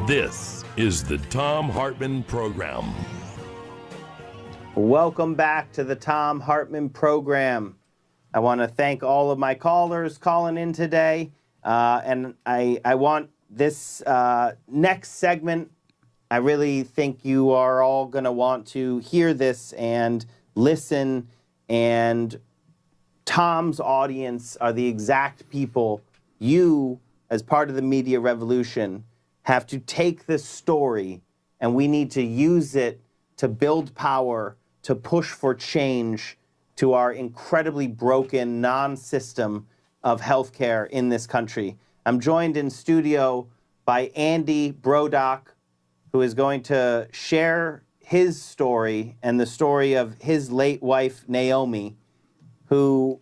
This is the Thom Hartmann Program. Welcome back to the Thom Hartmann Program. I want to thank all of my callers calling in today. And I want this next segment, I really think you are all going to want to hear this and listen. And Thom's audience are the exact people you, as part of the media revolution, have to take this story, and we need to use it to build power, to push for change to our incredibly broken non-system of healthcare in this country. I'm joined in studio by Andy Brodock, who is going to share his story and the story of his late wife, Naomi, who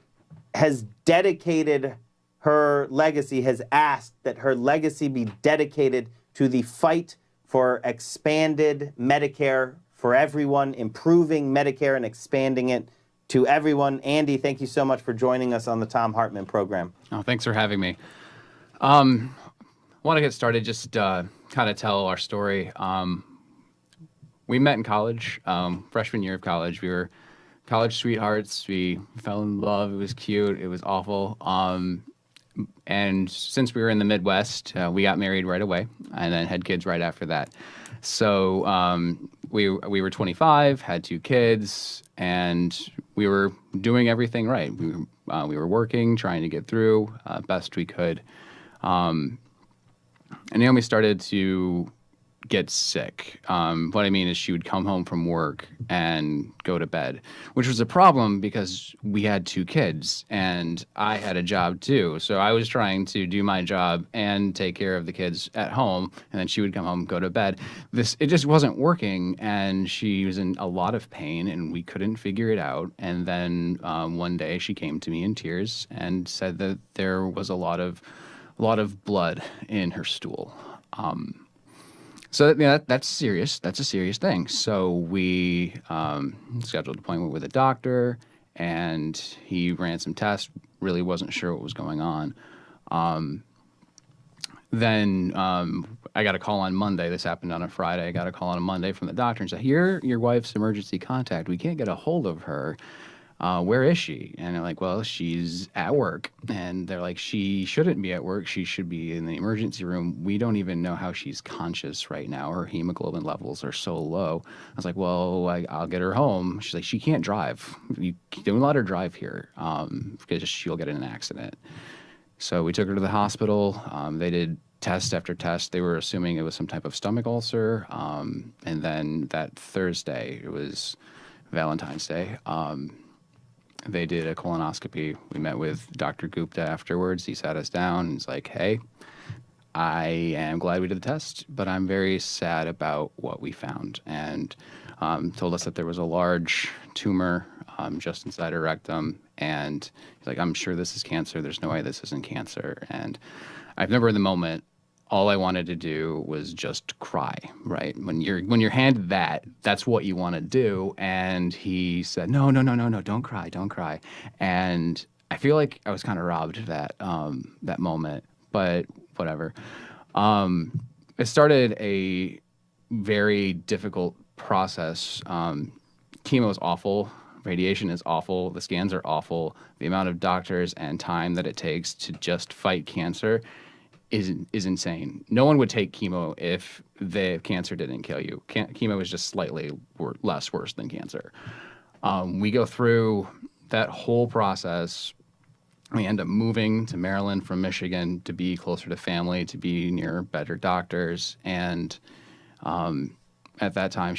has dedicated her legacy, has asked that her legacy be dedicated to the fight for expanded Medicare for everyone, improving Medicare and expanding it to everyone. Andy, thank you so much for joining us on the Thom Hartmann Program. Oh, thanks for having me. I want to get started, just kind of tell our story. We met in college, freshman year of college. We were college sweethearts. We fell in love. It was cute. It was awful. And since we were in the Midwest, we got married right away and then had kids right after that. So we were 25, had 2 kids, and we were doing everything right. We were working, trying to get through best we could. And Naomi started to get sick. What I mean is she would come home from work and go to bed, which was a problem because we had 2 kids and I had a job too. So I was trying to do my job and take care of the kids at home, and then she would come home, go to bed. It just wasn't working, and she was in a lot of pain and we couldn't figure it out. And then one day she came to me in tears and said that there was a lot of blood in her stool. So that's serious. That's a serious thing. So we scheduled an appointment with a doctor, and he ran some tests. Really wasn't sure what was going on. Then I got a call on Monday. This happened on a Friday. I got a call on a Monday from the doctor and said, "You're your wife's emergency contact. We can't get a hold of her. Where is she?" And I'm like, "Well, she's at work." And they're like, "She shouldn't be at work. She should be in the emergency room. We don't even know how she's conscious right now. Her hemoglobin levels are so low." I was like, "Well, I'll get her home." She's like, "She can't drive. You don't let her drive here because she'll get in an accident." So we took her to the hospital. They did test after test. They were assuming it was some type of stomach ulcer. And then that Thursday, it was Valentine's Day, they did a colonoscopy. We met with Dr. Gupta afterwards. He sat us down and was like, "Hey, I am glad we did the test, but I'm very sad about what we found." And told us that there was a large tumor just inside her rectum. And he's like, "I'm sure this is cancer. There's no way this isn't cancer." And I remember in the moment, all I wanted to do was just cry, right? When you're handed that, that's what you want to do. And he said, no, don't cry. And I feel like I was kind of robbed that moment, but whatever. It started a very difficult process. Chemo is awful. Radiation is awful. The scans are awful. The amount of doctors and time that it takes to just fight cancer is insane. No one would take chemo if the cancer didn't kill you. Chemo is just slightly less worse than cancer. We go through that whole process. We end up moving to Maryland from Michigan to be closer to family, to be near better doctors. And at that time,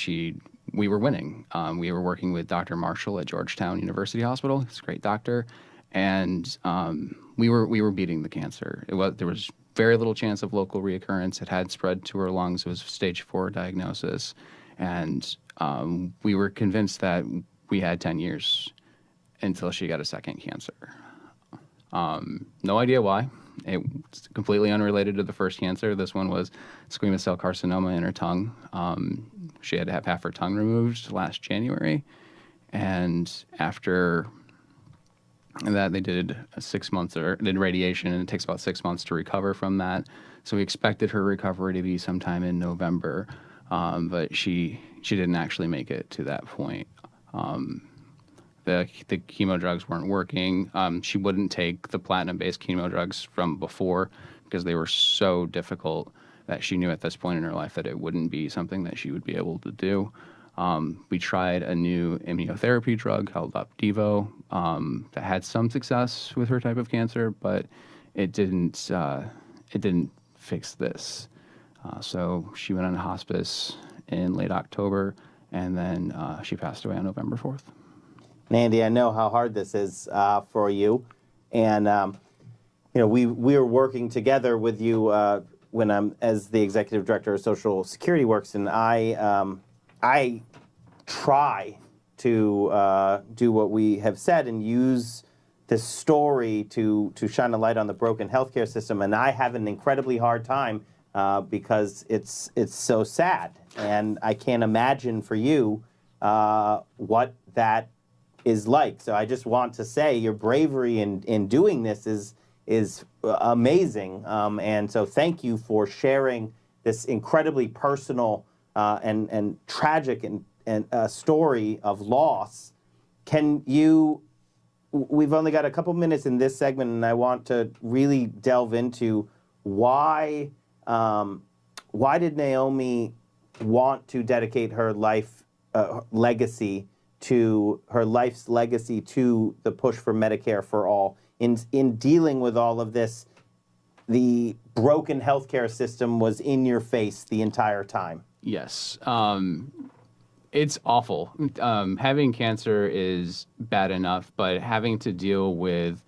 we were winning. We were working with Dr. Marshall at Georgetown University Hospital. He's a great doctor. And we were beating the cancer. There was very little chance of local reoccurrence. It had spread to her lungs. It was stage 4 diagnosis. And we were convinced that we had 10 years until she got a second cancer. No idea why. It's completely unrelated to the first cancer. This one was squamous cell carcinoma in her tongue. She had to have half her tongue removed last January. And after and that they did 6 months or did radiation, and it takes about 6 months to recover from that. So we expected her recovery to be sometime in November, but she didn't actually make it to that point. The chemo drugs weren't working. She wouldn't take the platinum-based chemo drugs from before because they were so difficult that she knew at this point in her life that it wouldn't be something that she would be able to do. We tried a new immunotherapy drug called Opdivo that had some success with her type of cancer, but it didn't fix this. So she went on hospice in late October, and then she passed away on November 4th. Andy, I know how hard this is for you, and we were working together with you when I'm as the executive director of Social Security Works, and I try to do what we have said and use this story to shine a light on the broken healthcare system, and I have an incredibly hard time because it's so sad, and I can't imagine for you what that is like. So I just want to say your bravery in doing this is amazing, and so thank you for sharing this incredibly personal and tragic and story of loss. We've only got a couple minutes in this segment, and I want to really delve into why did Naomi want to dedicate her life's legacy to the push for Medicare for all. In dealing with all of this, the broken healthcare system was in your face the entire time. Yes. It's awful. Having cancer is bad enough, but having to deal with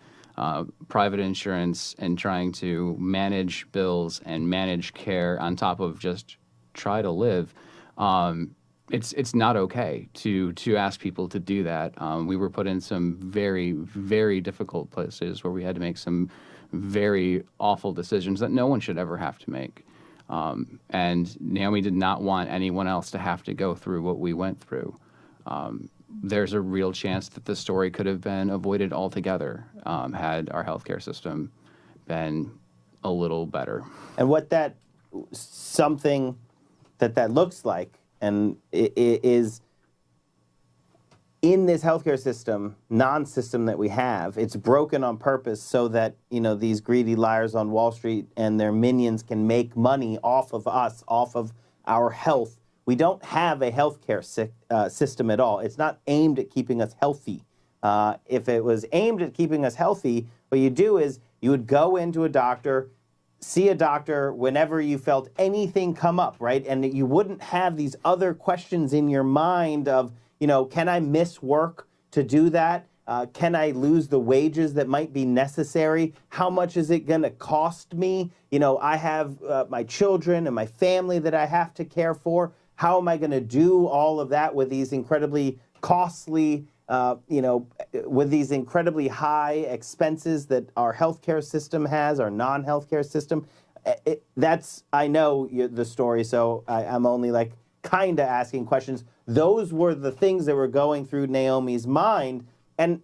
private insurance and trying to manage bills and manage care on top of just try to live, it's not okay to ask people to do that. We were put in some very, very difficult places where we had to make some very awful decisions that no one should ever have to make. And Naomi did not want anyone else to have to go through what we went through. There's a real chance that the story could have been avoided altogether had our healthcare system been a little better. And what that looks like, and it is in this healthcare system, non-system that we have, it's broken on purpose so that, these greedy liars on Wall Street and their minions can make money off of us, off of our health. We don't have a healthcare system at all. It's not aimed at keeping us healthy. If it was aimed at keeping us healthy, what you do is you would go into a doctor, see a doctor whenever you felt anything come up, right? And you wouldn't have these other questions in your mind of, can I miss work to do that? Can I lose the wages that might be necessary? How much is it going to cost me? I have my children and my family that I have to care for. How am I going to do all of that with these incredibly costly, with these incredibly high expenses that our healthcare system has, our non-healthcare system? I know the story, so I'm only kind of asking questions. Those were the things that were going through Naomi's mind, and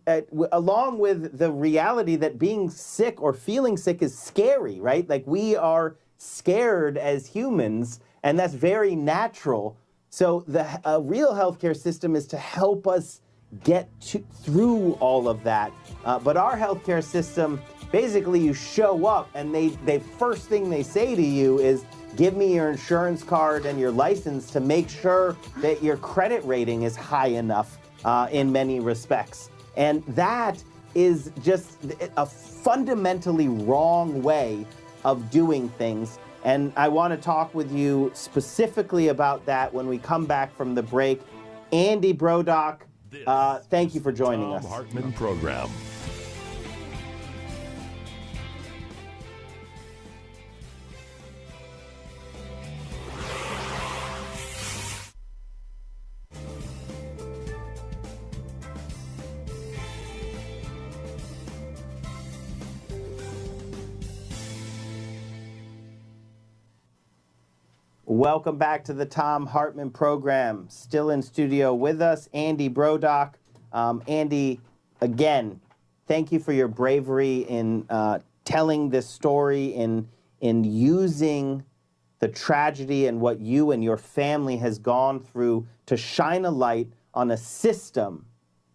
along with the reality that being sick or feeling sick is scary, right? We are scared as humans, and that's very natural. So the real healthcare system is to help us get through all of that. But our healthcare system, basically you show up and they first thing they say to you is, give me your insurance card and your license to make sure that your credit rating is high enough in many respects. And that is just a fundamentally wrong way of doing things. And I want to talk with you specifically about that when we come back from the break. Andy Brodock, thank you for joining us. Thom Hartmann Program. Welcome back to the Thom Hartmann Program. Still in studio with us, Andy Brodock. Andy, again, thank you for your bravery in telling this story, in using the tragedy and what you and your family has gone through to shine a light on a system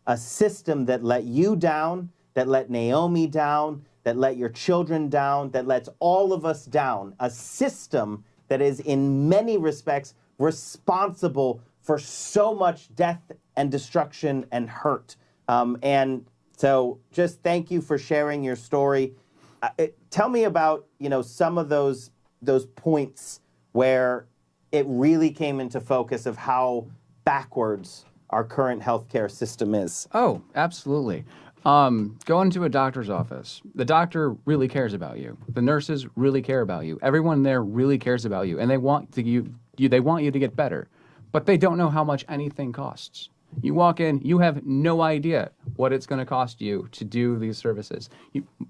that let you down, that let Naomi down, that let your children down, that lets all of us down, a system that is in many respects responsible for so much death and destruction and hurt. And so just thank you for sharing your story. Tell me about, some of those points where it really came into focus of how backwards our current healthcare system is. Oh, absolutely. Go into a doctor's office. The doctor really cares about you. The nurses really care about you. Everyone there really cares about you, and they want you to get better, but they don't know how much anything costs. You walk in, you have no idea what it's going to cost you to do these services.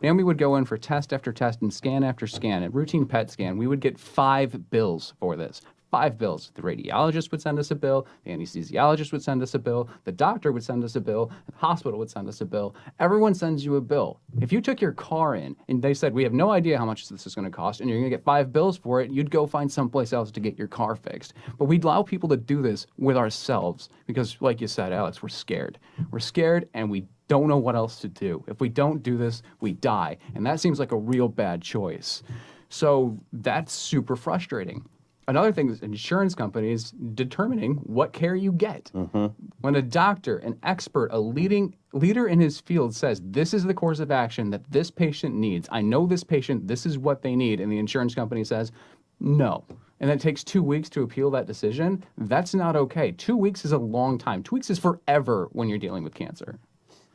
Naomi would go in for test after test and scan after scan, a routine PET scan. We would get 5 bills for this. 5 bills. The radiologist would send us a bill, the anesthesiologist would send us a bill, the doctor would send us a bill, the hospital would send us a bill. Everyone sends you a bill. If you took your car in and they said, we have no idea how much this is going to cost and you're going to get 5 bills for it, you'd go find someplace else to get your car fixed. But we'd allow people to do this with ourselves because, like you said, Alex, we're scared. We're scared and we don't know what else to do. If we don't do this, we die. And that seems like a real bad choice. So that's super frustrating. Another thing is insurance companies determining what care you get. Mm-hmm. When a doctor, an expert, a leader in his field says, this is the course of action that this patient needs. I know this patient, this is what they need. And the insurance company says, no. And it takes 2 weeks to appeal that decision. That's not okay. 2 weeks is a long time. 2 weeks is forever when you're dealing with cancer.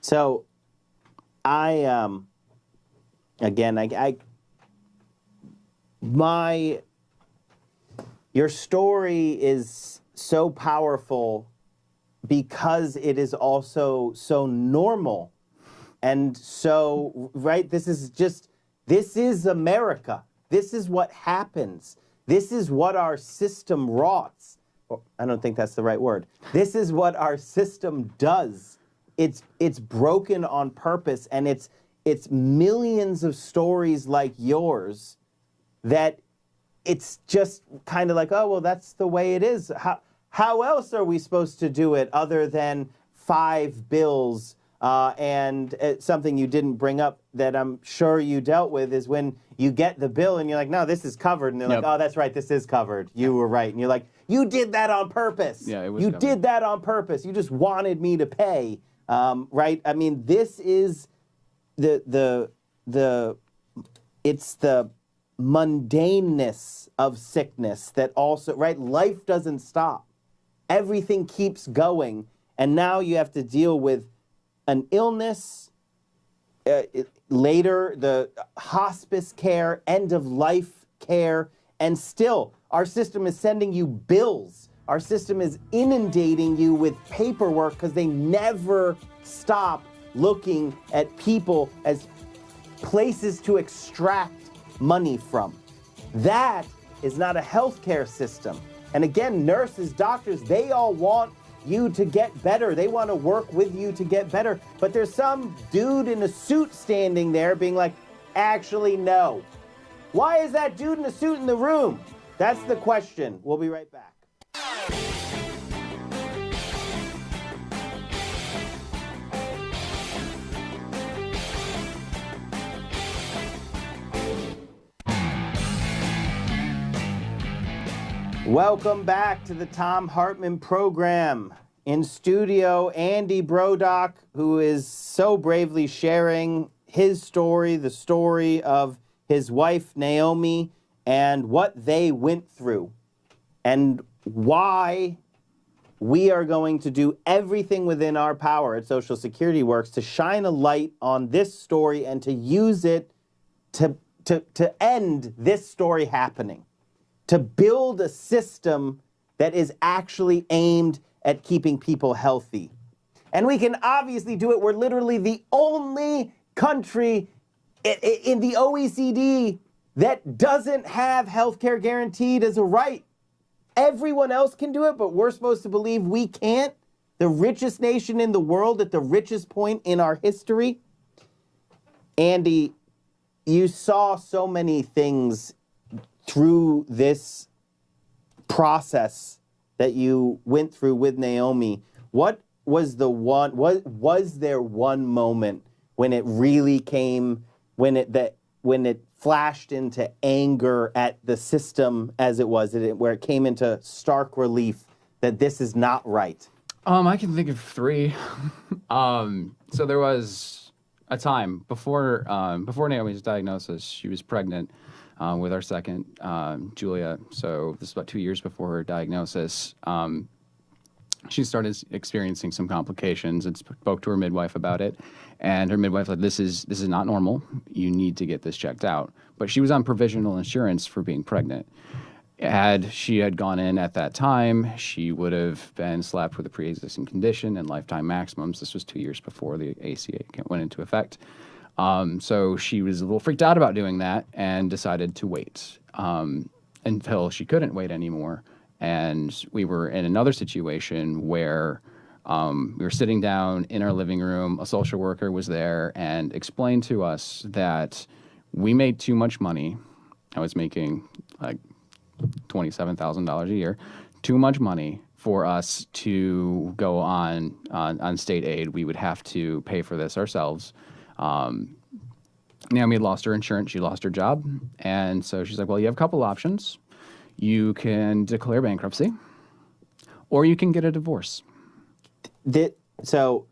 So your story is so powerful because it is also so normal and so, right? This is America. This is what happens. This is what our system rots. I don't think that's the right word. This is what our system does. It's broken on purpose, and it's millions of stories like yours that it's just kind of like, oh, well, that's the way it is. How else are we supposed to do it other than 5 bills? And something you didn't bring up that I'm sure you dealt with is when you get the bill and you're like, no, this is covered. And they're like, oh, that's right, this is covered. You were right. And you're like, you did that on purpose. Yeah, it was covered. Did that on purpose. You just wanted me to pay. Right? I mean, this is it's the mundaneness of sickness that also, right? Life doesn't stop. Everything keeps going. And now you have to deal with an illness, later the hospice care, end of life care, and still our system is sending you bills. Our system is inundating you with paperwork because they never stop looking at people as places to extract money from. That is not a healthcare system. And again, nurses, doctors, they all want you to get better. They want to work with you to get better. But there's some dude in a suit standing there being like, actually, no. Why is that dude in a suit in the room? That's the question. We'll be right back. Welcome back to the Thom Hartmann program. In studio, Andy Brodock, who is so bravely sharing his story, the story of his wife, Naomi, and what they went through, and why we are going to do everything within our power at Social Security Works to shine a light on this story and to use it to end this story happening. To build a system that is actually aimed at keeping people healthy. And we can obviously do it. We're literally the only country in the OECD that doesn't have healthcare guaranteed as a right. Everyone else can do it, but we're supposed to believe we can't. The richest nation in the world at the richest point in our history. Andy, you saw so many things through this process that you went through with Naomi. What was was there one moment when it really came, when it flashed into anger at the system as it was, where it came into stark relief that this is not right? I can think of three. So there was a time before Naomi's diagnosis, she was pregnant with our second, Julia. So this is about 2 years before her diagnosis. She started experiencing some complications and spoke to her midwife about it. And her midwife said, this is not normal. You need to get this checked out. But she was on provisional insurance for being pregnant. Had she had gone in at that time, she would have been slapped with a pre-existing condition and lifetime maximums. This was 2 years before the ACA went into effect. So she was a little freaked out about doing that and decided to wait until she couldn't wait anymore. And we were in another situation where we were sitting down in our living room. A social worker was there and explained to us that we made too much money. I was making like $27,000 a year, too much money for us to go on state aid. We would have to pay for this ourselves. Naomi had lost her insurance. She lost her job. And so she's like, well, you have a couple options. You can declare bankruptcy, or you can get a divorce. So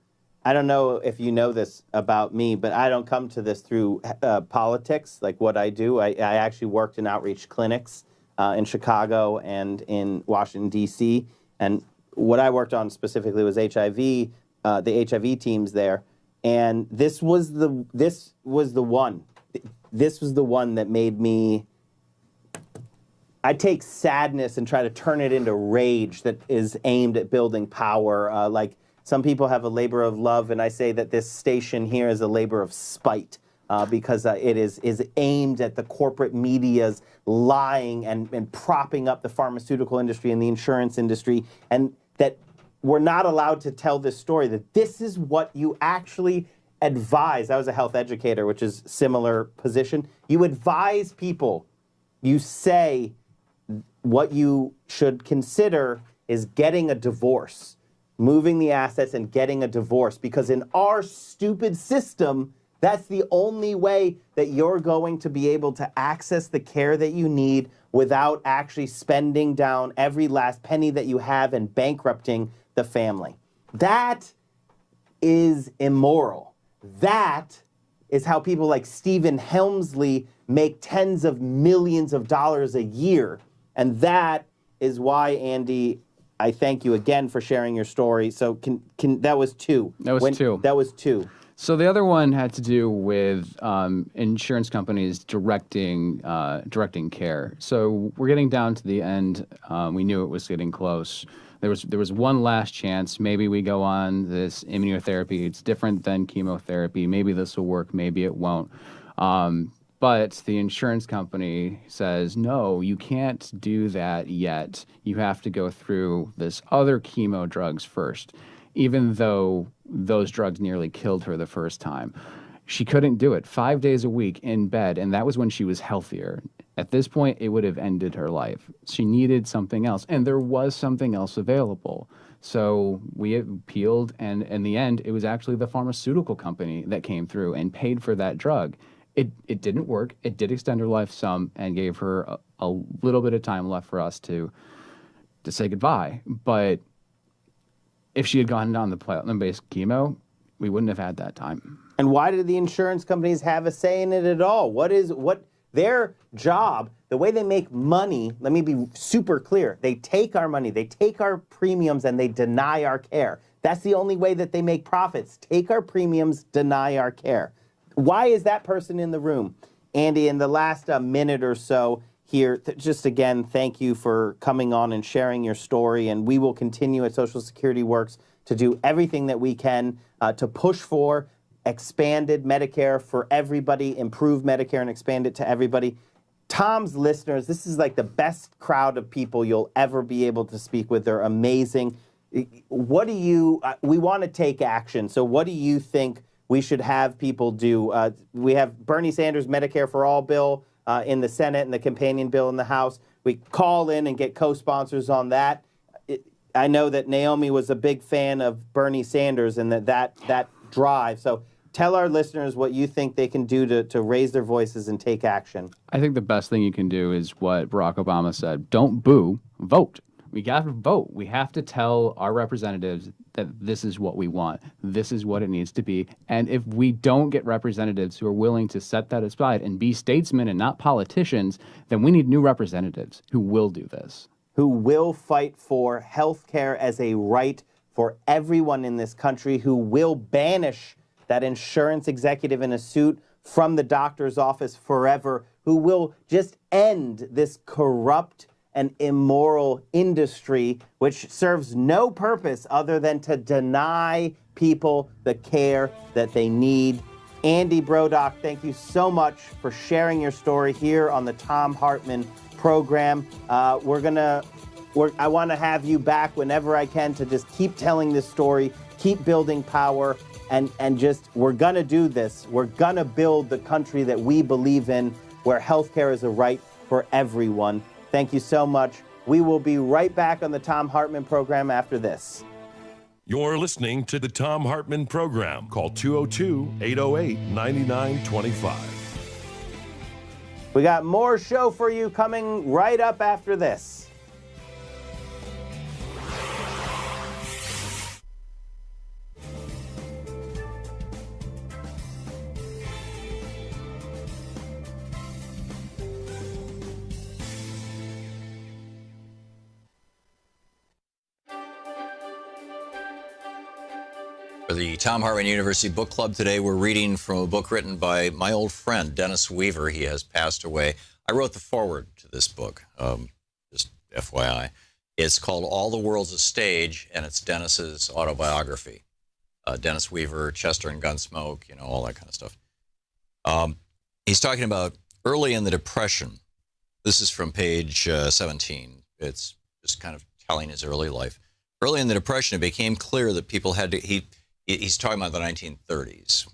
I don't know if you know this about me, but I don't come to this through politics, like what I do. I actually worked in outreach clinics in Chicago and in Washington, D.C. And what I worked on specifically was HIV, the HIV teams there. And this was the one that made me. I take sadness and try to turn it into rage that is aimed at building power. Like some people have a labor of love, and I say that this station here is a labor of spite because it is aimed at the corporate media's lying and propping up the pharmaceutical industry and the insurance industry, and that we're not allowed to tell this story, that this is what you actually advise. I was a health educator, which is similar position. You advise people. You say what you should consider is getting a divorce, moving the assets and getting a divorce, because in our stupid system, that's the only way that you're going to be able to access the care that you need without actually spending down every last penny that you have and bankrupting the family. That is immoral. That is how people like Stephen Helmsley make tens of millions of dollars a year. And that is why, Andy, I thank you again for sharing your story. So that was two. That was two. That was two. So the other one had to do with insurance companies directing care. So we're getting down to the end. We knew it was getting close. There was one last chance. Maybe we go on this immunotherapy. It's different than chemotherapy. Maybe this will work. Maybe it won't. But the insurance company says, no, you can't do that yet. You have to go through this other chemo drugs first, even though those drugs nearly killed her the first time. She couldn't do it 5 days a week in bed, and that was when she was healthier. At this point, it would have ended her life. She needed something else, and there was something else available. So we appealed, and in the end, it was actually the pharmaceutical company that came through and paid for that drug. It didn't work. It did extend her life some and gave her a little bit of time left for us to say goodbye. But if she had gone down the platinum-based chemo, we wouldn't have had that time. And why did the insurance companies have a say in it at all? What their job, the way they make money, let me be super clear. They take our money, they take our premiums, and they deny our care. That's the only way that they make profits. Take our premiums, deny our care. Why is that person in the room? Andy, in the last minute or so here, just again, thank you for coming on and sharing your story. And we will continue at Social Security Works to do everything that we can to push for expanded Medicare for everybody, improve Medicare and expand it to everybody. Thom's listeners, this is like the best crowd of people you'll ever be able to speak with. They're amazing. We want to take action. So what do you think we should have people do. We have Bernie Sanders' Medicare for All bill in the Senate and the companion bill in the House. We call in and get co-sponsors on that. I know that Naomi was a big fan of Bernie Sanders and that drive. So tell our listeners what you think they can do to raise their voices and take action. I think the best thing you can do is what Barack Obama said. Don't boo, vote. We got to vote. We have to tell our representatives that this is what we want. This is what it needs to be. And if we don't get representatives who are willing to set that aside and be statesmen and not politicians, then we need new representatives who will do this. Who will fight for health care as a right for everyone in this country, who will banish that insurance executive in a suit from the doctor's office forever, who will just end this corrupt and immoral industry which serves no purpose other than to deny people the care that they need. Andy Brodock, thank you so much for sharing your story here on the Thom Hartmann program. I want to have you back whenever I can to just keep telling this story, keep building power, and just, we're going to do this. We're going to build the country that we believe in, where healthcare is a right for everyone. Thank you so much. We will be right back on the Thom Hartmann program after this. You're listening to the Thom Hartmann program. Call 202-808-9925. We got more show for you coming right up after this. For the Thom Hartmann University Book Club today, we're reading from a book written by my old friend, Dennis Weaver. He has passed away. I wrote the foreword to this book, just FYI. It's called All the World's a Stage, and it's Dennis's autobiography. Dennis Weaver, Chester and Gunsmoke, you know, all that kind of stuff. He's talking about early in the Depression. This is from page 17. It's just kind of telling his early life. Early in the Depression, it became clear that people had to... He's talking about the 1930s,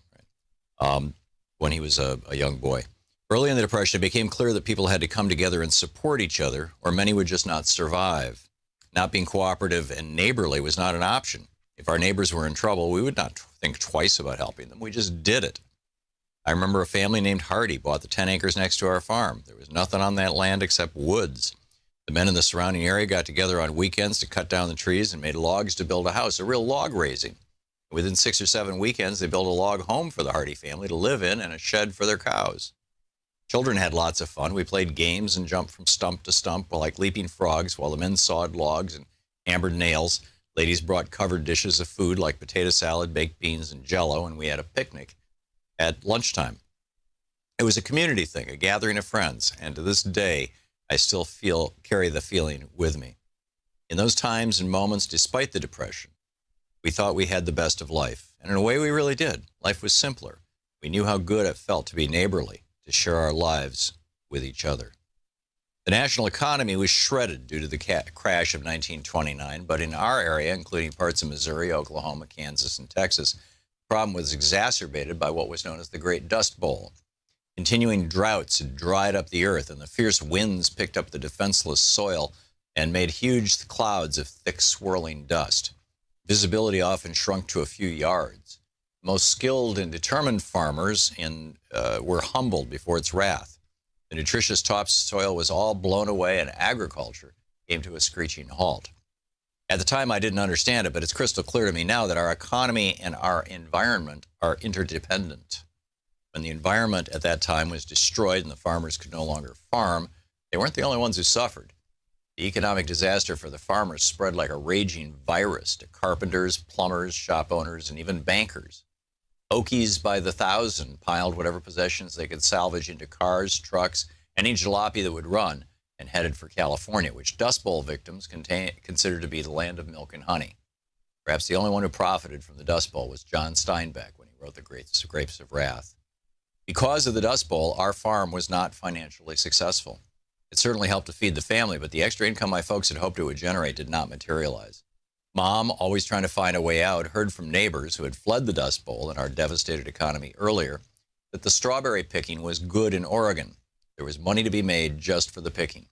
right? When he was a young boy. Early in the Depression, it became clear that people had to come together and support each other, or many would just not survive. Not being cooperative and neighborly was not an option. If our neighbors were in trouble, we would not think twice about helping them. We just did it. I remember a family named Hardy bought the 10 acres next to our farm. There was nothing on that land except woods. The men in the surrounding area got together on weekends to cut down the trees and made logs to build a house, a real log raising. Within 6 or 7 weekends, they built a log home for the Hardy family to live in and a shed for their cows. Children had lots of fun. We played games and jumped from stump to stump like leaping frogs while the men sawed logs and hammered nails. Ladies brought covered dishes of food like potato salad, baked beans, and Jell-O, and we had a picnic at lunchtime. It was a community thing, a gathering of friends, and to this day, I still carry the feeling with me. In those times and moments, despite the Depression, we thought we had the best of life, and in a way we really did. Life was simpler. We knew how good it felt to be neighborly, to share our lives with each other. The national economy was shredded due to the crash of 1929, but in our area, including parts of Missouri, Oklahoma, Kansas, and Texas, the problem was exacerbated by what was known as the Great Dust Bowl. Continuing droughts had dried up the earth, and the fierce winds picked up the defenseless soil and made huge clouds of thick, swirling dust. Visibility often shrunk to a few yards. Most skilled and determined farmers were humbled before its wrath. The nutritious topsoil was all blown away, and agriculture came to a screeching halt. At the time, I didn't understand it, but it's crystal clear to me now that our economy and our environment are interdependent. When the environment at that time was destroyed and the farmers could no longer farm, they weren't the only ones who suffered. The economic disaster for the farmers spread like a raging virus to carpenters, plumbers, shop owners, and even bankers. Okies by the thousand piled whatever possessions they could salvage into cars, trucks, any jalopy that would run, and headed for California, which Dust Bowl victims considered to be the land of milk and honey. Perhaps the only one who profited from the Dust Bowl was John Steinbeck when he wrote The Grapes of Wrath. Because of the Dust Bowl, our farm was not financially successful. It certainly helped to feed the family, but the extra income my folks had hoped it would generate did not materialize. Mom, always trying to find a way out, heard from neighbors who had fled the Dust Bowl and our devastated economy earlier that the strawberry picking was good in Oregon. There was money to be made just for the picking.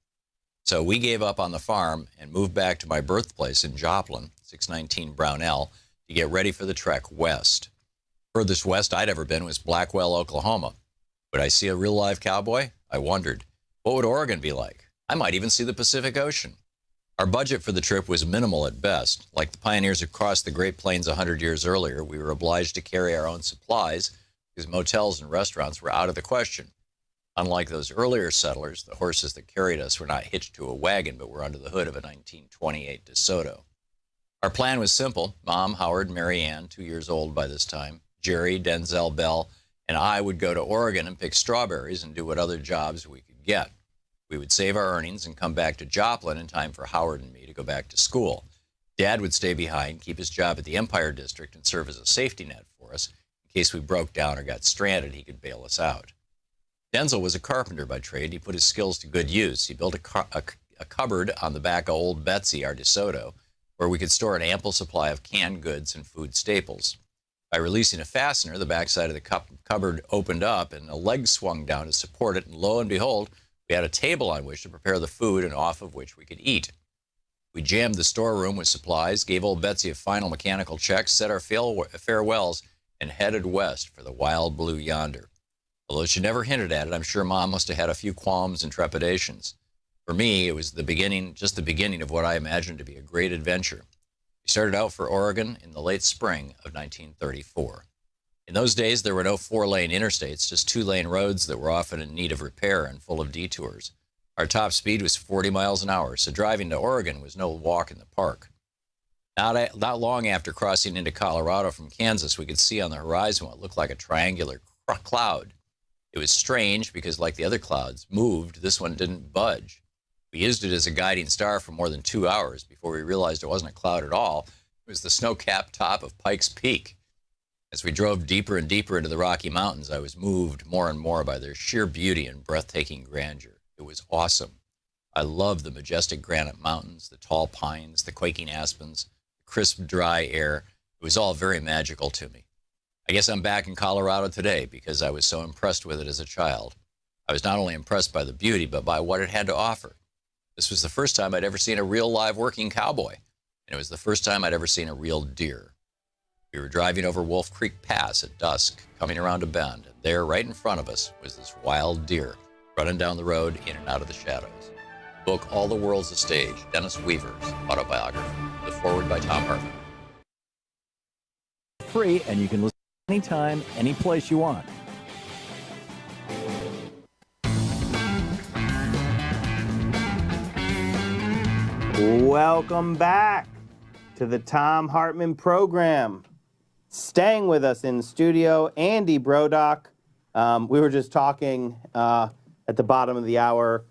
So we gave up on the farm and moved back to my birthplace in Joplin, 619 Brownell, to get ready for the trek west. Furthest west I'd ever been was Blackwell, Oklahoma. Would I see a real live cowboy? I wondered. What would Oregon be like? I might even see the Pacific Ocean. Our budget for the trip was minimal at best. Like the pioneers who crossed the Great Plains 100 years earlier, we were obliged to carry our own supplies because motels and restaurants were out of the question. Unlike those earlier settlers, the horses that carried us were not hitched to a wagon, but were under the hood of a 1928 DeSoto. Our plan was simple. Mom, Howard, Mary Ann, 2 years old by this time, Jerry, Denzel, Bell, and I would go to Oregon and pick strawberries and do what other jobs we could get. We would save our earnings and come back to Joplin in time for Howard and me to go back to school. Dad would stay behind, keep his job at the Empire District, and serve as a safety net for us. In case we broke down or got stranded, he could bail us out. Denzel was a carpenter by trade. He put his skills to good use. He built a cupboard on the back of Old Betsy, our DeSoto, where we could store an ample supply of canned goods and food staples. By releasing a fastener, the backside of the cupboard opened up and a leg swung down to support it, and lo and behold, we had a table on which to prepare the food and off of which we could eat. We jammed the storeroom with supplies, gave Old Betsy a final mechanical check, said our farewells, and headed west for the wild blue yonder. Although she never hinted at it, I'm sure Mom must have had a few qualms and trepidations. For me, it was just the beginning of what I imagined to be a great adventure. We started out for Oregon in the late spring of 1934. In those days, there were no 4-lane interstates, just 2-lane roads that were often in need of repair and full of detours. Our top speed was 40 miles an hour, so driving to Oregon was no walk in the park. Not long after crossing into Colorado from Kansas, we could see on the horizon what looked like a triangular cloud. It was strange because, like the other clouds moved, this one didn't budge. We used it as a guiding star for more than 2 hours before we realized it wasn't a cloud at all. It was the snow-capped top of Pikes Peak. As we drove deeper and deeper into the Rocky Mountains, I was moved more and more by their sheer beauty and breathtaking grandeur. It was awesome. I loved the majestic granite mountains, the tall pines, the quaking aspens, the crisp, dry air. It was all very magical to me. I guess I'm back in Colorado today because I was so impressed with it as a child. I was not only impressed by the beauty, but by what it had to offer. This was the first time I'd ever seen a real live working cowboy, and it was the first time I'd ever seen a real deer. We were driving over Wolf Creek Pass at dusk, coming around a bend, and there, right in front of us, was this wild deer running down the road in and out of the shadows. The book, All the World's a Stage, Dennis Weaver's autobiography. The foreword by Thom Hartmann. Free, and you can listen anytime, any place you want. Welcome back to the Thom Hartmann program. Staying with us in studio, Andy Brodock. We were just talking at the bottom of the hour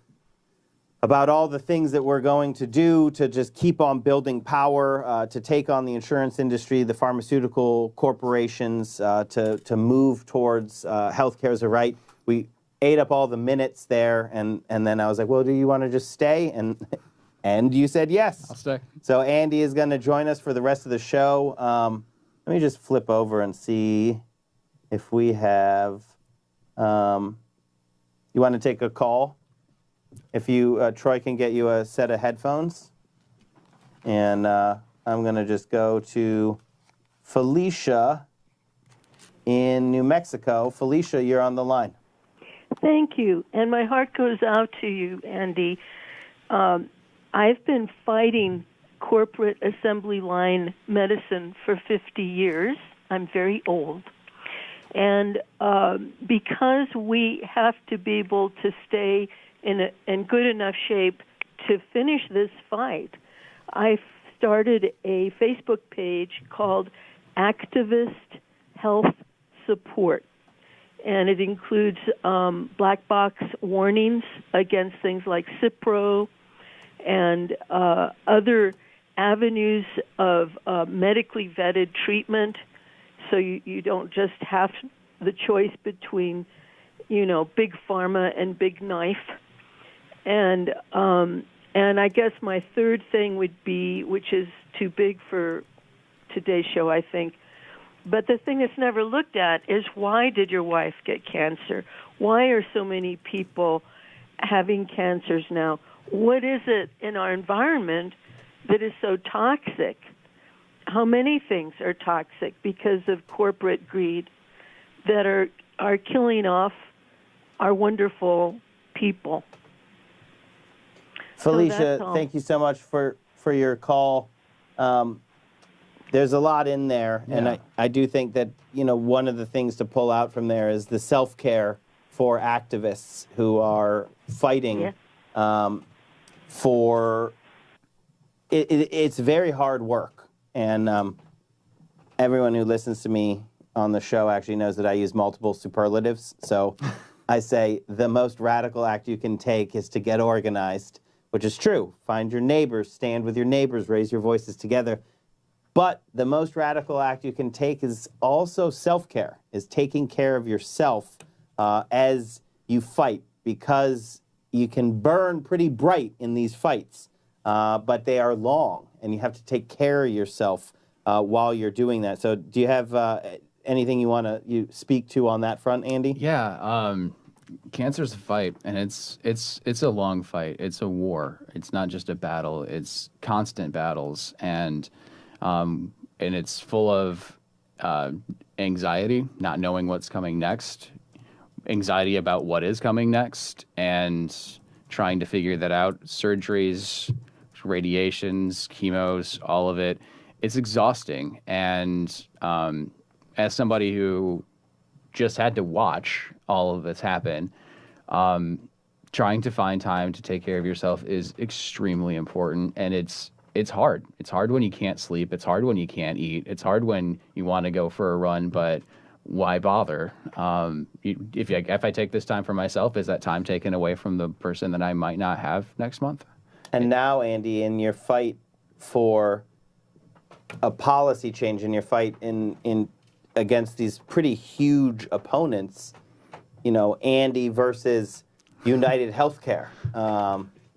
about all the things that we're going to do to just keep on building power, to take on the insurance industry, the pharmaceutical corporations, to move towards healthcare as a right. We ate up all the minutes there, and then I was like, well, do you want to just stay? And you said yes. I'll stay. So Andy is going to join us for the rest of the show. Let me just flip over and see if we have... you want to take a call? If you, Troy can get you a set of headphones. And I'm going to just go to Felicia in New Mexico. Felicia, you're on the line. Thank you. And my heart goes out to you, Andy. I've been fighting corporate assembly line medicine for 50 years. I'm very old. And because we have to be able to stay in good enough shape to finish this fight, I started a Facebook page called Activist Health Support. And it includes black box warnings against things like Cipro and other avenues of medically vetted treatment, so you don't just have the choice between, big pharma and big knife. And And I guess my third thing would be, which is too big for today's show, I think, but the thing that's never looked at is, why did your wife get cancer? Why are so many people having cancers now? What is it in our environment that is so toxic? How many things are toxic because of corporate greed that are killing off our wonderful people? Felicia, So thank you so much for your call. There's a lot in there, and I do think that, one of the things to pull out from there is the self-care for activists who are fighting for it's very hard work. And everyone who listens to me on the show actually knows that I use multiple superlatives. So I say the most radical act you can take is to get organized, which is true. Find your neighbors, stand with your neighbors, raise your voices together. But the most radical act you can take is also self-care, is taking care of yourself as you fight, because you can burn pretty bright in these fights, but they are long, and you have to take care of yourself while you're doing that. So do you have anything you want to speak to on that front, Andy? Yeah, cancer's a fight, and it's a long fight. It's a war. It's not just a battle. It's constant battles, and it's full of anxiety, not knowing what's coming next, anxiety about what is coming next, and trying to figure that out. Surgeries, radiations, chemos, all of it. It's exhausting. And as somebody who just had to watch all of this happen, trying to find time to take care of yourself is extremely important. And it's hard. It's hard when you can't sleep. It's hard when you can't eat. It's hard when you want to go for a run, but why bother? If I take this time for myself, is that time taken away from the person that I might not have next month? And now, Andy, in your fight for a policy change, in your fight in against these pretty huge opponents, Andy versus United Healthcare,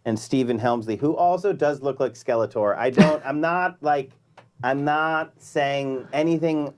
and Stephen Helmsley, who also does look like Skeletor. I'm not saying anything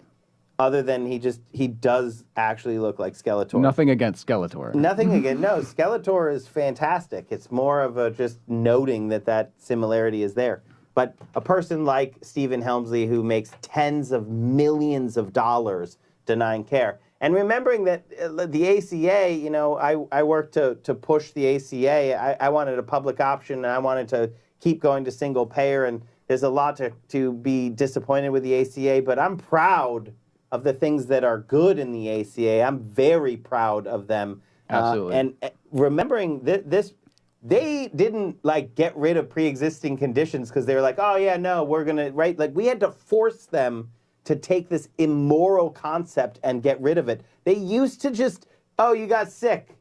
other than he does actually look like Skeletor. Nothing against Skeletor. Nothing against, no, Skeletor is fantastic. It's more of a just noting that similarity is there. But a person like Stephen Helmsley, who makes tens of millions of dollars denying care, and remembering that the ACA, I worked to push the ACA. I wanted a public option, and I wanted to keep going to single payer, and there's a lot to be disappointed with the ACA, but I'm proud of the things that are good in the ACA. I'm very proud of them. Absolutely. And remembering this, they didn't get rid of pre-existing conditions because they were like, oh yeah, no, we're gonna, right? We had to force them to take this immoral concept and get rid of it. They used to just, oh, you got sick.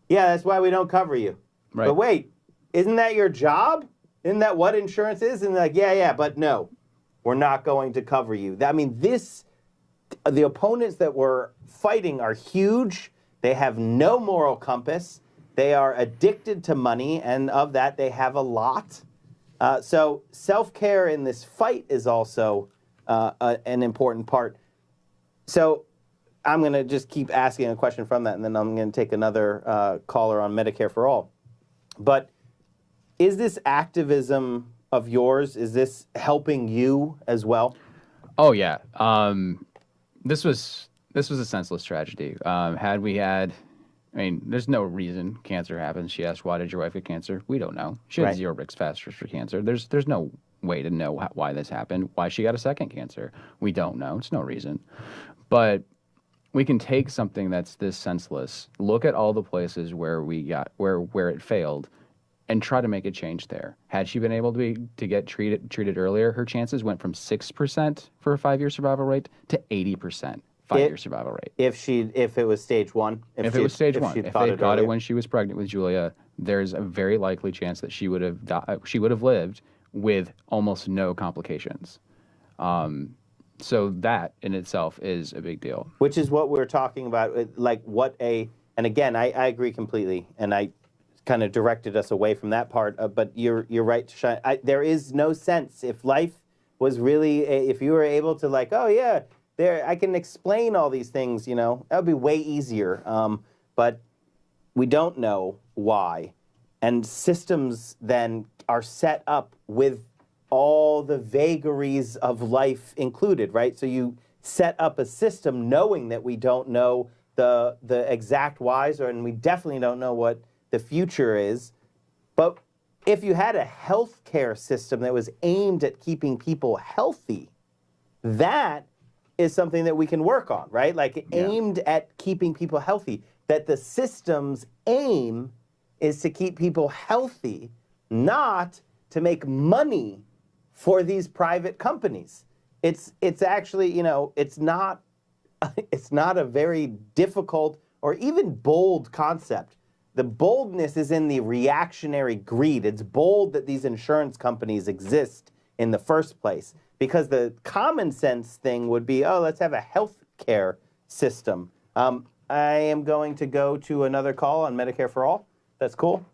Yeah, that's why we don't cover you. Right. But wait, isn't that your job? Isn't that what insurance is? And they're like, yeah, but no, we're not going to cover you. The opponents that we're fighting are huge. They have no moral compass. They are addicted to money, and of that, they have a lot. So self-care in this fight is also an important part. So I'm going to just keep asking a question from that, and then I'm going to take another caller on Medicare for All. But is this activism of yours, is this helping you as well? Oh, yeah. This was a senseless tragedy. There's no reason cancer happens. She asked, why did your wife get cancer? We don't know. She had zero risk factors for cancer. There's no way to know why this happened, why she got a second cancer. We don't know. It's no reason. But we can take something that's this senseless, look at all the places where it failed, and try to make a change there. Had she been able to get treated earlier, her chances went from 6% for a 5-year survival rate to 80% 5-year survival rate. If it was stage 1? If it was stage 1, if they caught it when she was pregnant with Julia, there's a very likely chance that she would have lived with almost no complications. So that in itself is a big deal. Which is what we're talking about, and again, I agree completely, and I kind of directed us away from that part. But you're right to shine. There is no sense if life was really, if you were able to like, oh yeah, there I can explain all these things. You know, that would be way easier. But we don't know why, and systems then are set up with all the vagaries of life included, right? So you set up a system knowing that we don't know the exact whys, and we definitely don't know what the future is. But if you had a healthcare system that was aimed at keeping people healthy, that is something that we can work on, right? Like aimed at keeping people healthy, that the system's aim is to keep people healthy, not to make money for these private companies. It's actually, you know, it's not a very difficult or even bold concept. The boldness is in the reactionary greed. It's bold that these insurance companies exist in the first place, because the common sense thing would be, oh, let's have a health care system. I am going to go to another call on Medicare for All. That's cool.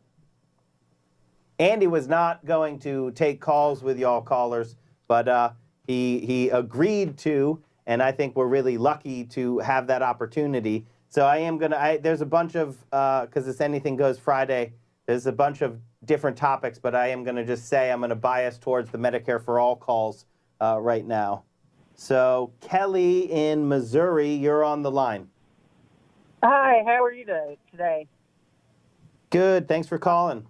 Andy was not going to take calls with y'all callers, but he agreed to, and I think we're really lucky to have that opportunity. So I am going to, there's a bunch of, because it's Anything Goes Friday, there's a bunch of different topics, but I am going to just say I'm going to bias towards the Medicare for All calls right now. So Kelly in Missouri, you're on the line. Hi, how are you today? Good, thanks for calling.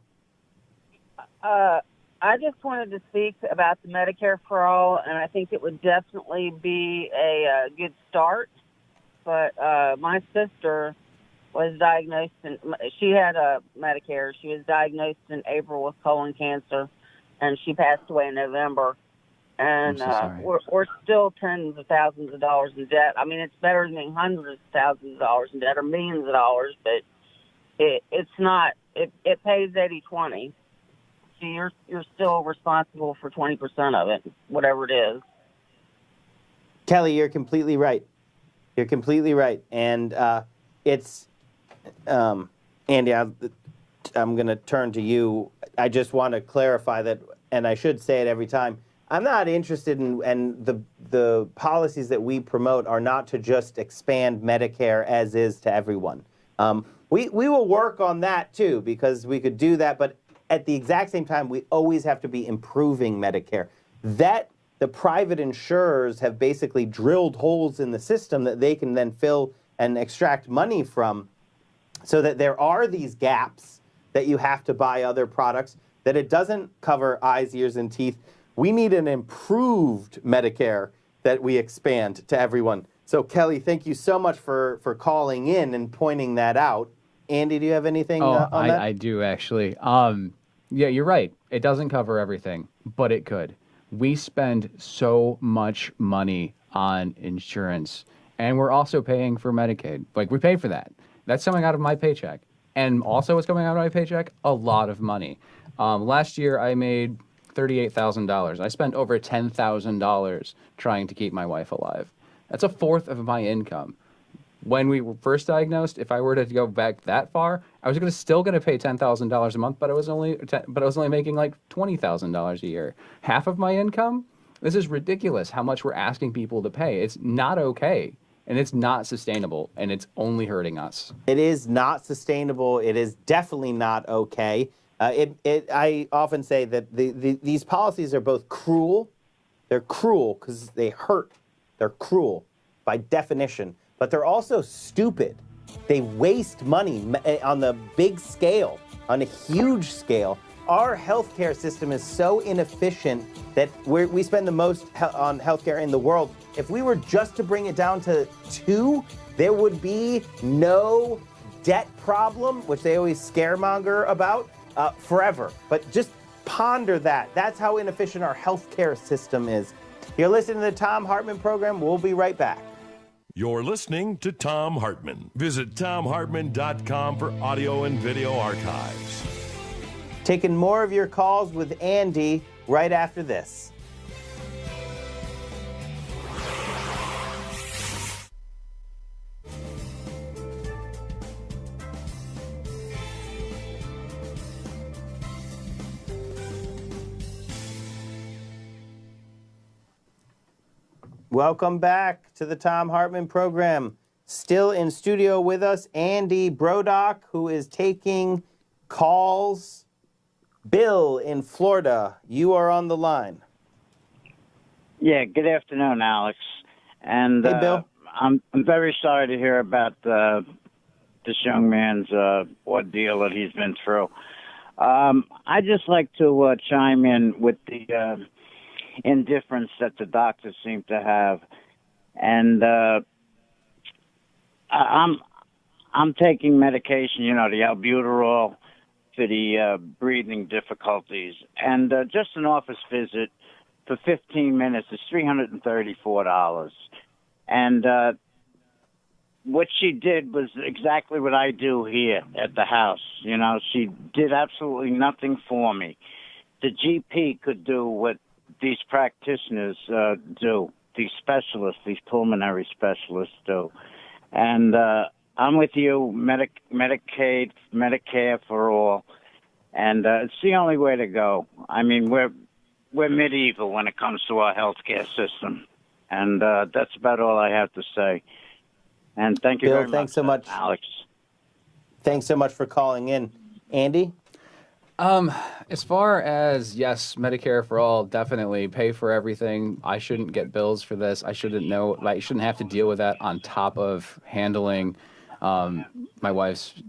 I just wanted to speak about the Medicare for All, and I think it would definitely be a good start. But my sister was diagnosed, and she had a Medicare. She was diagnosed in April with colon cancer, and she passed away in November. And we're still tens of thousands of dollars in debt. I mean, it's better than being hundreds of thousands of dollars in debt or millions of dollars, but it's not. It pays 80/20. So you're still responsible for 20% of it, whatever it is. Kelly, you're completely right. You're completely right. And it's, Andy, I'm going to turn to you. I just want to clarify that, and I should say it every time, I'm not interested in, and the policies that we promote are not to just expand Medicare as is to everyone. We will work on that too, because we could do that, but at the exact same time, we always have to be improving Medicare. That the private insurers have basically drilled holes in the system that they can then fill and extract money from, so that there are these gaps that you have to buy other products, that it doesn't cover eyes, ears, and teeth. We need an improved Medicare that we expand to everyone. So Kelly, thank you so much for calling in and pointing that out. Andy, do you have anything on that? I do, actually. Yeah, you're right. It doesn't cover everything, but it could. We spend so much money on insurance, and we're also paying for Medicaid. Like, we pay for that. That's coming out of my paycheck. And also what's coming out of my paycheck? A lot of money. Last year, I made $38,000. I spent over $10,000 trying to keep my wife alive. That's a fourth of my income. When we were first diagnosed, if I were to go back that far, I was still going to pay $10,000 a month, but I was only making like $20,000 a year. Half of my income? This is ridiculous how much we're asking people to pay. It's not okay, and it's not sustainable, and it's only hurting us. It is not sustainable. It is definitely not okay. I often say that these policies are both cruel. They're cruel because they hurt. They're cruel by definition. But they're also stupid. They waste money on the big scale, on a huge scale. Our healthcare system is so inefficient that we spend the most on healthcare in the world. If we were just to bring it down to 2, there would be no debt problem, which they always scaremonger about, forever. But just ponder that. That's how inefficient our healthcare system is. You're listening to the Thom Hartmann program. We'll be right back. You're listening to Thom Hartmann. Visit thomhartmann.com for audio and video archives. Taking more of your calls with Andy right after this. Welcome back to the Thom Hartmann program. Still in studio with us, Andy Brodock, who is taking calls. Bill in Florida, you are on the line. Yeah, good afternoon, Alex. And Hey, Bill. I'm very sorry to hear about this young man's ordeal that he's been through. I'd just like to chime in with the indifference that the doctors seem to have, and I'm taking medication, the albuterol for the breathing difficulties, and just an office visit for 15 minutes is $334. And what she did was exactly what I do here at the house. She did absolutely nothing for me. The GP could do what these practitioners do, these specialists, these pulmonary specialists do. And I'm with you, Medicaid, Medicare for all. And it's the only way to go. I mean, we're medieval when it comes to our healthcare system. And that's about all I have to say. And thank you Bill, very much. Thanks so much, Alex. Thanks so much for calling in. Andy? As far as, yes, Medicare for all, definitely pay for everything. I shouldn't get bills for this. I shouldn't have to deal with that on top of handling my wife's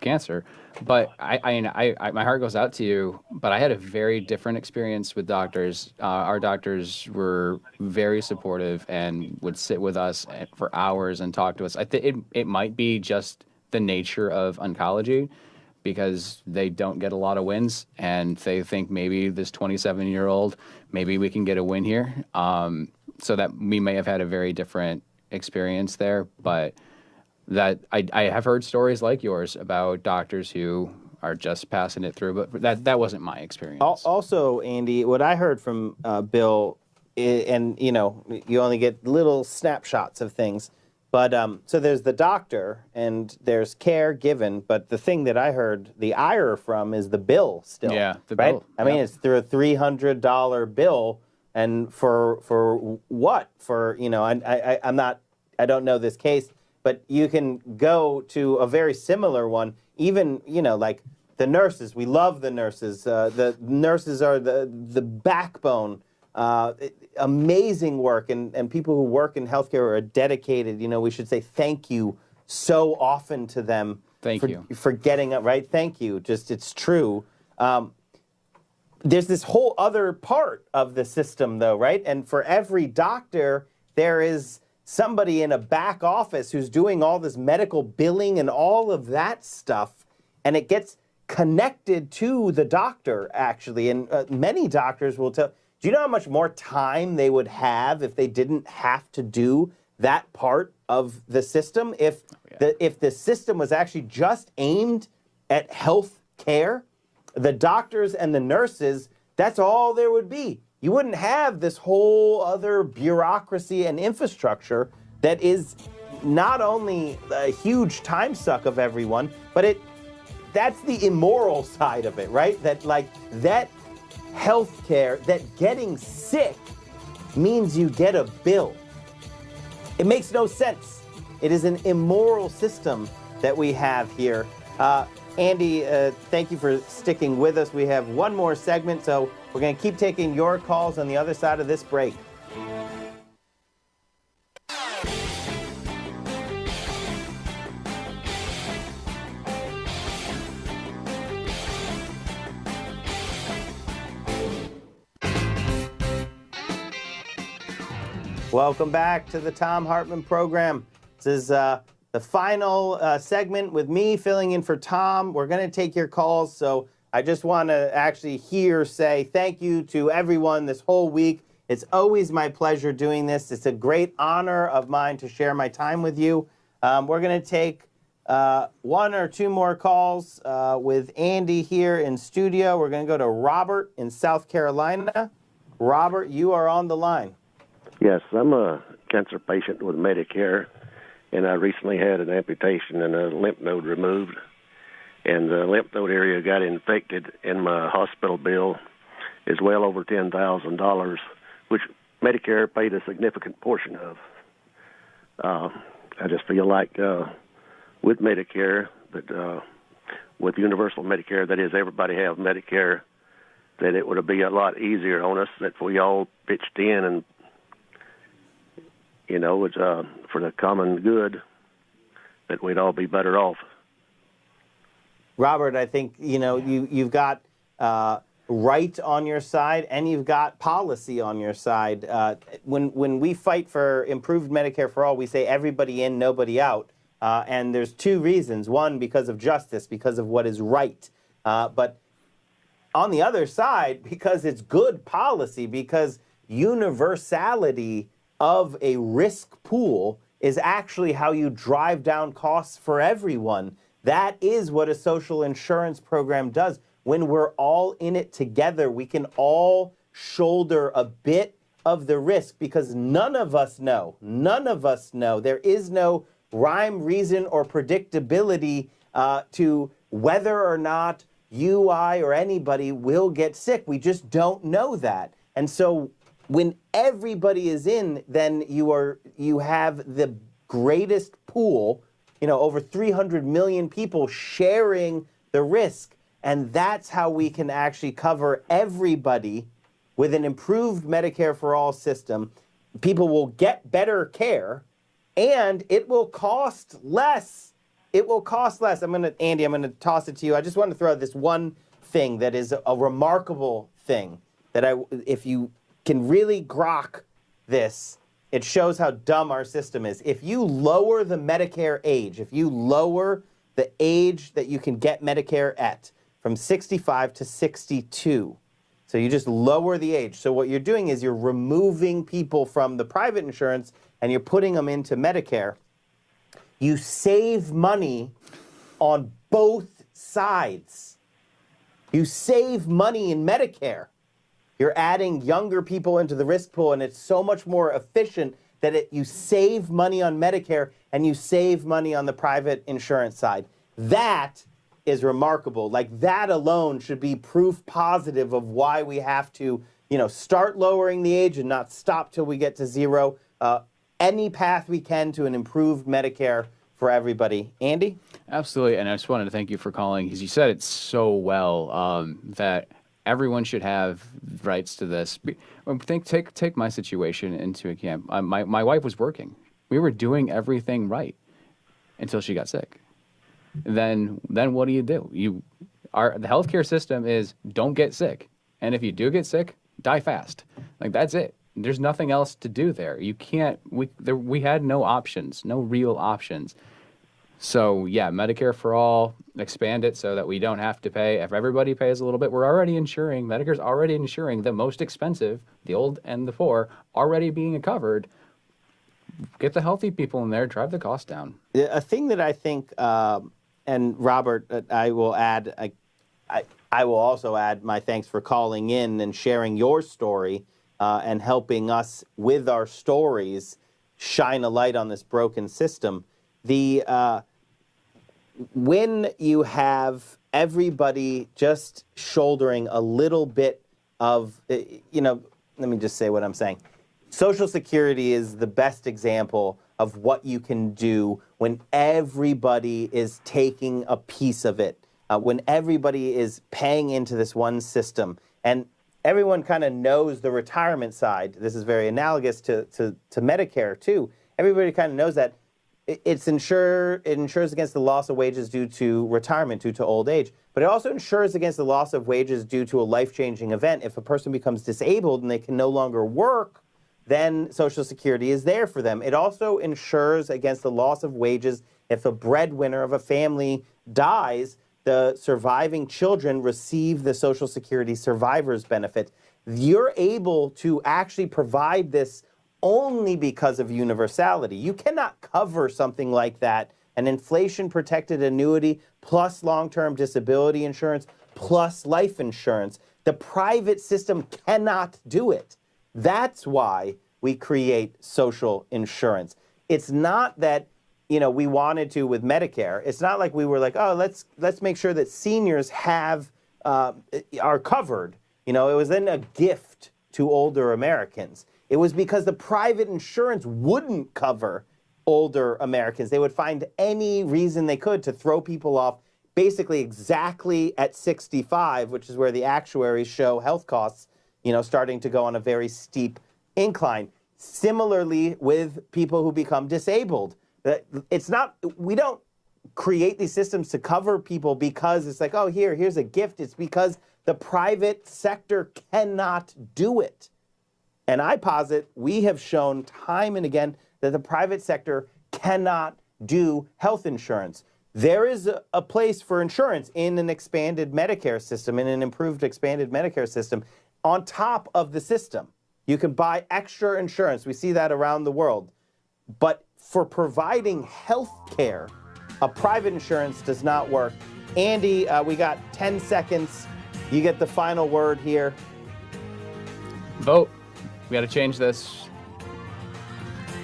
cancer. But I my heart goes out to you. But I had a very different experience with doctors. Our doctors were very supportive and would sit with us for hours and talk to us. I think it might be just the nature of oncology, because they don't get a lot of wins, and they think maybe this 27-year-old, maybe we can get a win here. So that we may have had a very different experience there, but that I have heard stories like yours about doctors who are just passing it through, but that wasn't my experience. Also, Andy, what I heard from Bill, and you only get little snapshots of things, but so there's the doctor and there's care given, but the thing that I heard the ire from is the bill still. Yeah, the right? bill. I mean, it's through a $300 bill, and for what? For I don't know this case, but you can go to a very similar one. Even like the nurses, we love the nurses. The nurses are the backbone. Amazing work, and people who work in healthcare are dedicated. We should say thank you so often to them. Thank you for getting up, right? Thank you. Just, it's true. There's this whole other part of the system, though, right? And for every doctor, there is somebody in a back office who's doing all this medical billing and all of that stuff, and it gets connected to the doctor, actually. And many doctors will tell. Do you know how much more time they would have if they didn't have to do that part of the system? If the system was actually just aimed at health care, the doctors and the nurses, that's all there would be. You wouldn't have this whole other bureaucracy and infrastructure that is not only a huge time suck of everyone, but that's the immoral side of it, right? That healthcare, that getting sick means you get a bill. It makes no sense. It is an immoral system that we have here. Andy, thank you for sticking with us. We have one more segment, so we're going to keep taking your calls on the other side of this break. Welcome back to the Thom Hartmann program. This is the final segment with me filling in for Tom. We're going to take your calls, so I just want to actually say thank you to everyone this whole week. It's always my pleasure doing this. It's a great honor of mine to share my time with you. We're going to take one or two more calls with Andy here in studio. We're going to go to Robert in South Carolina. Robert, you are on the line. Yes, I'm a cancer patient with Medicare, and I recently had an amputation and a lymph node removed. And the lymph node area got infected, and my hospital bill is well over $10,000, which Medicare paid a significant portion of. I just feel like with Medicare, that with universal Medicare, that is, everybody have Medicare, that it would be a lot easier on us if we all pitched in and, it's for the common good, that we'd all be better off. Robert, I think, you've got right on your side and you've got policy on your side. When we fight for improved Medicare for all, we say everybody in, nobody out. And there's two reasons. One, because of justice, because of what is right. But on the other side, because it's good policy, because universality of a risk pool is actually how you drive down costs for everyone. That is what a social insurance program does. When we're all in it together, we can all shoulder a bit of the risk because none of us know. There is no rhyme, reason, or predictability to whether or not you, I, or anybody will get sick. We just don't know that. And so when everybody is in, then you have the greatest pool, over 300 million people sharing the risk. And that's how we can actually cover everybody with an improved Medicare for all system. People will get better care, and it will cost less. It will cost less. Andy, I'm going to toss it to you. I just want to throw out this one thing that is a remarkable thing that if you can really grok this, it shows how dumb our system is. If you lower the Medicare age, if you lower the age that you can get Medicare at from 65 to 62, so you just lower the age. So what you're doing is you're removing people from the private insurance and you're putting them into Medicare. You save money on both sides. You save money in Medicare. You're adding younger people into the risk pool, and it's so much more efficient that you save money on Medicare and you save money on the private insurance side. That is remarkable. Like, that alone should be proof positive of why we have to, start lowering the age and not stop till we get to zero. Any path we can to an improved Medicare for everybody. Andy? Absolutely, and I just wanted to thank you for calling, because you said it so well, that everyone should have rights to this. Take my situation into account. My wife was working. We were doing everything right until she got sick. Then what do? The healthcare system is don't get sick, and if you do get sick, die fast. Like, that's it. There's nothing else to do there. You can't. We had no options, no real options. So yeah, Medicare for all, expand it so that we don't have to pay. If everybody pays a little bit, Medicare's already insuring the most expensive, the old and the poor, already being covered. Get the healthy people in there, drive the cost down. A thing that I think, and Robert, I will add, I will also add my thanks for calling in and sharing your story and helping us with our stories shine a light on this broken system. When you have everybody just shouldering a little bit of, let me just say what I'm saying. Social Security is the best example of what you can do when everybody is taking a piece of it, when everybody is paying into this one system. And everyone kind of knows the retirement side. This is very analogous to Medicare, too. Everybody kind of knows that it insures against the loss of wages due to retirement, due to old age. But it also insures against the loss of wages due to a life-changing event. If a person becomes disabled and they can no longer work, then Social Security is there for them. It also insures against the loss of wages if a breadwinner of a family dies. The surviving children receive the Social Security survivor's benefit. You're able to actually provide this only because of universality. You cannot cover something like that, an inflation-protected annuity plus long-term disability insurance plus life insurance. The private system cannot do it. That's why we create social insurance. It's not that, we wanted to with Medicare. It's not like we were like, oh, let's make sure that seniors are covered. It was then a gift to older Americans. It was because the private insurance wouldn't cover older Americans. They would find any reason they could to throw people off basically exactly at 65, which is where the actuaries show health costs, starting to go on a very steep incline. Similarly with people who become disabled. We don't create these systems to cover people because it's like, oh, here's a gift. It's because the private sector cannot do it. And I posit we have shown time and again that the private sector cannot do health insurance. There is a place for insurance in an expanded Medicare system, in an improved expanded Medicare system, on top of the system. You can buy extra insurance. We see that around the world. But for providing health care, a private insurance does not work. Andy, we got 10 seconds. You get the final word here. Vote. We got to change this.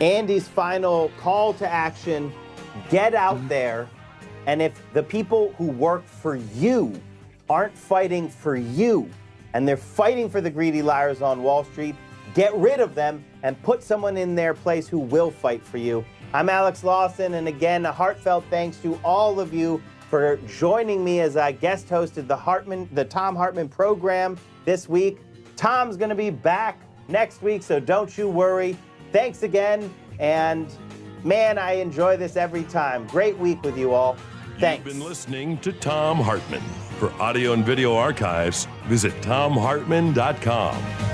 Andy's final call to action, get out there. And if the people who work for you aren't fighting for you, and they're fighting for the greedy liars on Wall Street, get rid of them and put someone in their place who will fight for you. I'm Alex Lawson, and again, a heartfelt thanks to all of you for joining me as I guest hosted the Thom Hartmann program this week. Tom's going to be back next week, so don't you worry. Thanks again, and man, I enjoy this every time. Great week with you all. Thanks. You've been listening to Thom Hartmann. For audio and video archives, visit thomhartmann.com.